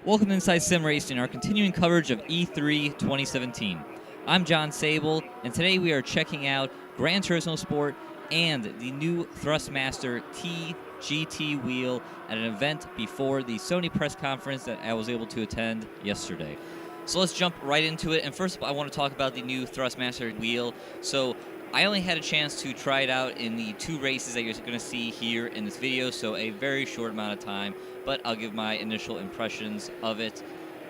Welcome to Inside Sim Racing, our continuing coverage of E3 2017. I'm John Sable, and today we are checking out Gran Turismo Sport and the new Thrustmaster T-GT wheel at an event before the Sony press conference that I was able to attend yesterday. So let's jump right into it, and first of all, I want to talk about the new Thrustmaster wheel. So I only had a chance to try it out in the two races that you're going to see here in this video, so a very short amount of time, but I'll give my initial impressions of it.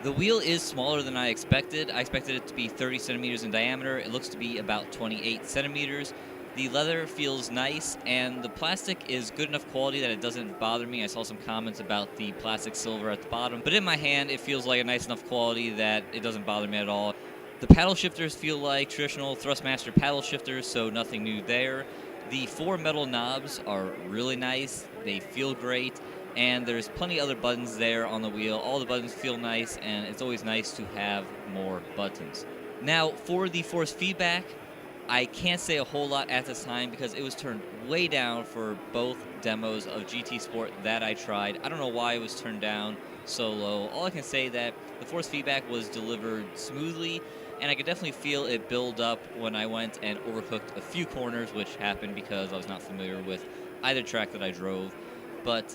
The wheel is smaller than I expected. I expected it to be 30 centimeters in diameter. It looks to be about 28 centimeters. The leather feels nice, and the plastic is good enough quality that it doesn't bother me. I saw some comments about the plastic silver at the bottom, but in my hand, it feels like a nice enough quality that it doesn't bother me at all. The paddle shifters feel like traditional Thrustmaster paddle shifters, so nothing new there. The four metal knobs are really nice. They feel great, and there's plenty of other buttons there on the wheel. All the buttons feel nice, and it's always nice to have more buttons. Now, for the force feedback, I can't say a whole lot at this time because it was turned way down for both demos of GT Sport that I tried. I don't know why it was turned down so low. All I can say that the force feedback was delivered smoothly, and I could definitely feel it build up when I went and overcooked a few corners, which happened because I was not familiar with either track that I drove. But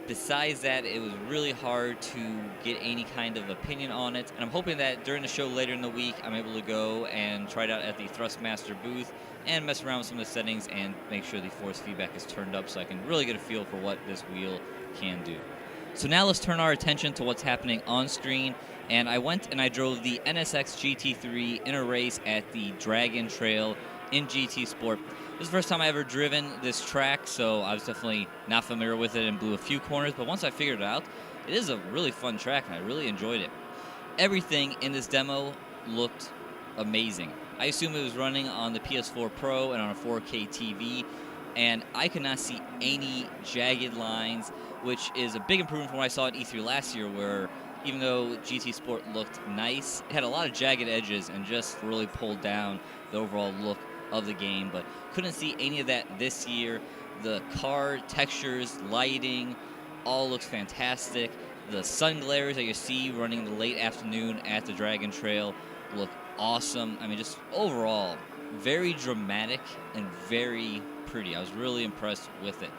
besides that, it was really hard to get any kind of opinion on it, and I'm hoping that during the show later in the week, I'm able to go and try it out at the Thrustmaster booth and mess around with some of the settings and make sure the force feedback is turned up so I can really get a feel for what this wheel can do. So now let's turn our attention to what's happening on screen, and I went and I drove the NSX GT3 in a race at the Dragon Trail in GT Sport. This is the first time I ever driven this track, so I was definitely not familiar with it and blew a few corners, but once I figured it out, it is a really fun track and I really enjoyed it. Everything in this demo looked amazing. I assume it was running on the PS4 Pro and on a 4K TV, and I could not see any jagged lines, which is a big improvement from what I saw at E3 last year, where even though GT Sport looked nice, it had a lot of jagged edges and just really pulled down the overall look of the game, but couldn't see any of that this year. The car textures, lighting, all looks fantastic. The sun glares that you see running in the late afternoon at the Dragon Trail look awesome. I mean, just overall, very dramatic and very pretty. I was really impressed with it.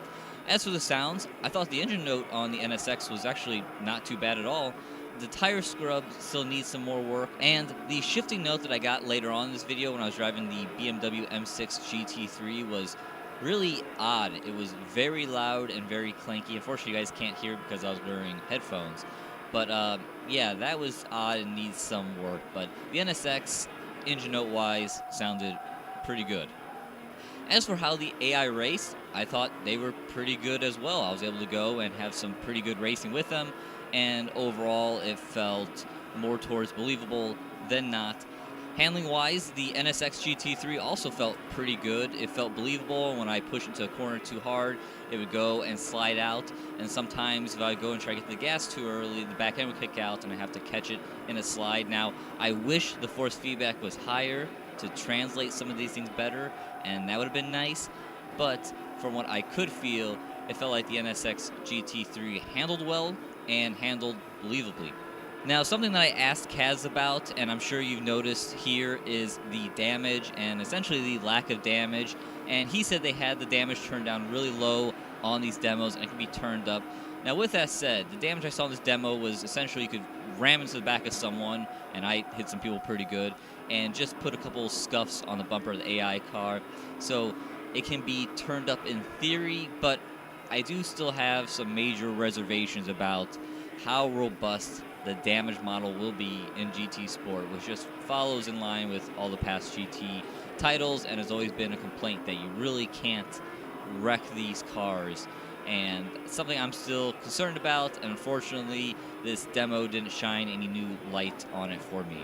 As for the sounds, I thought the engine note on the NSX was actually not too bad at all. The tire scrub still needs some more work, and the shifting note that I got later on in this video when I was driving the BMW M6 GT3 was really odd. It was very loud and very clanky. Unfortunately, you guys can't hear it because I was wearing headphones. But yeah, that was odd and needs some work. But the NSX, engine note-wise, sounded pretty good. As for how the AI raced, I thought they were pretty good as well. I was able to go and have some pretty good racing with them, and overall it felt more towards believable than not. Handling-wise, the NSX GT3 also felt pretty good. It felt believable. When I pushed into a corner too hard, it would go and slide out, and sometimes if I go and try to get the gas too early, the back end would kick out and I have to catch it in a slide. Now, I wish the force feedback was higher to translate some of these things better, and that would have been nice, but from what I could feel, it felt like the NSX GT3 handled well and handled believably. Now, something that I asked Kaz about, and I'm sure you've noticed here, is the damage and essentially the lack of damage, and he said they had the damage turned down really low on these demos and it could be turned up. Now, with that said, the damage I saw in this demo was essentially you could ram into the back of someone, and I hit some people pretty good, and just put a couple scuffs on the bumper of the AI car. So it can be turned up in theory, but I do still have some major reservations about how robust the damage model will be in GT Sport, which just follows in line with all the past GT titles and has always been a complaint that you really can't wreck these cars. And it's something I'm still concerned about, and unfortunately, this demo didn't shine any new light on it for me.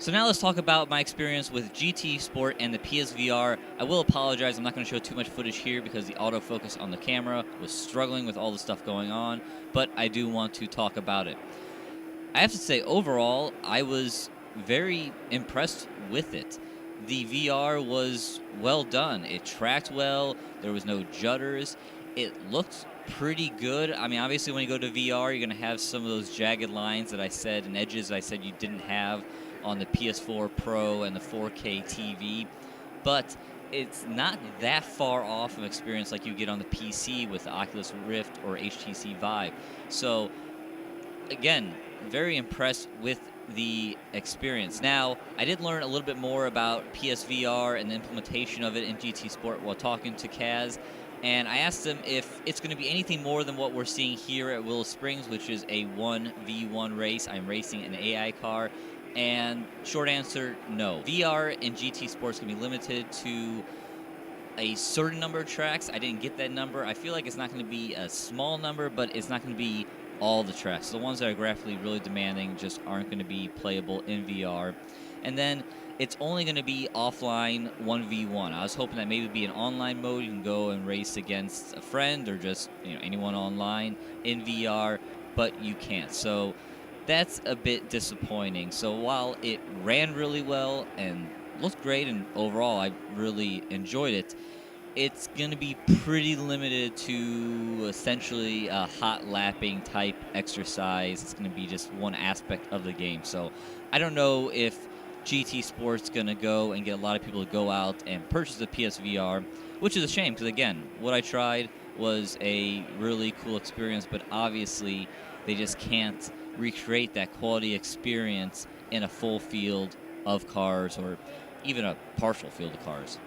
So now let's talk about my experience with GT Sport and the PSVR. I will apologize, I'm not going to show too much footage here because the autofocus on the camera was struggling with all the stuff going on, but I do want to talk about it. I have to say, overall, I was very impressed with it. The VR was well done. It tracked well, there was no judders, it looked pretty good. I mean, obviously when you go to VR, you're going to have some of those jagged lines that I said and edges I said you didn't have on the PS4 Pro and the 4K TV, but it's not that far off of experience like you get on the PC with the Oculus Rift or HTC Vive. So, again, very impressed with the experience. Now, I did learn a little bit more about PSVR and the implementation of it in GT Sport while talking to Kaz, and I asked him if it's going to be anything more than what we're seeing here at Willow Springs, which is a 1v1 race. I'm racing an AI car, and short answer, no. VR in GT Sports can be limited to a certain number of tracks. I didn't get that number. I feel like it's not going to be a small number, but it's not going to be all the tracks. The ones that are graphically really demanding just aren't going to be playable in VR. And then it's only going to be offline 1v1. I was hoping that maybe it'd be an online mode. You can go and race against a friend or just anyone online in VR, but you can't. So that's a bit disappointing. So while it ran really well and looked great, and overall I really enjoyed it, it's going to be pretty limited to essentially a hot lapping type exercise. It's going to be just one aspect of the game. So I don't know if GT Sport's going to go and get a lot of people to go out and purchase the PSVR, which is a shame because, again, what I tried was a really cool experience, but obviously they just can't recreate that quality experience in a full field of cars or even a partial field of cars.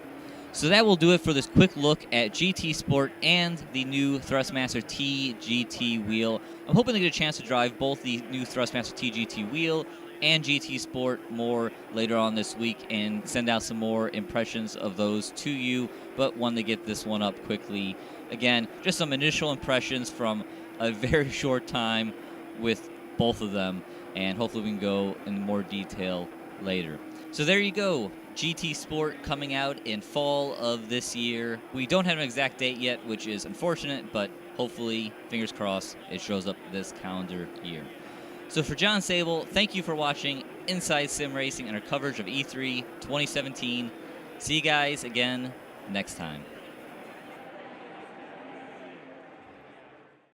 So that will do it for this quick look at GT Sport and the new Thrustmaster T-GT wheel. I'm hoping to get a chance to drive both the new Thrustmaster T-GT wheel and GT Sport more later on this week and send out some more impressions of those to you, but wanted to get this one up quickly. Again, just some initial impressions from a very short time with both of them, and hopefully we can go in more detail later. So there you go, GT Sport coming out in fall of this year. We don't have an exact date yet, which is unfortunate, but hopefully, fingers crossed, it shows up this calendar year. So for John Sable, thank you for watching Inside Sim Racing and our coverage of E3 2017. See you guys again next time.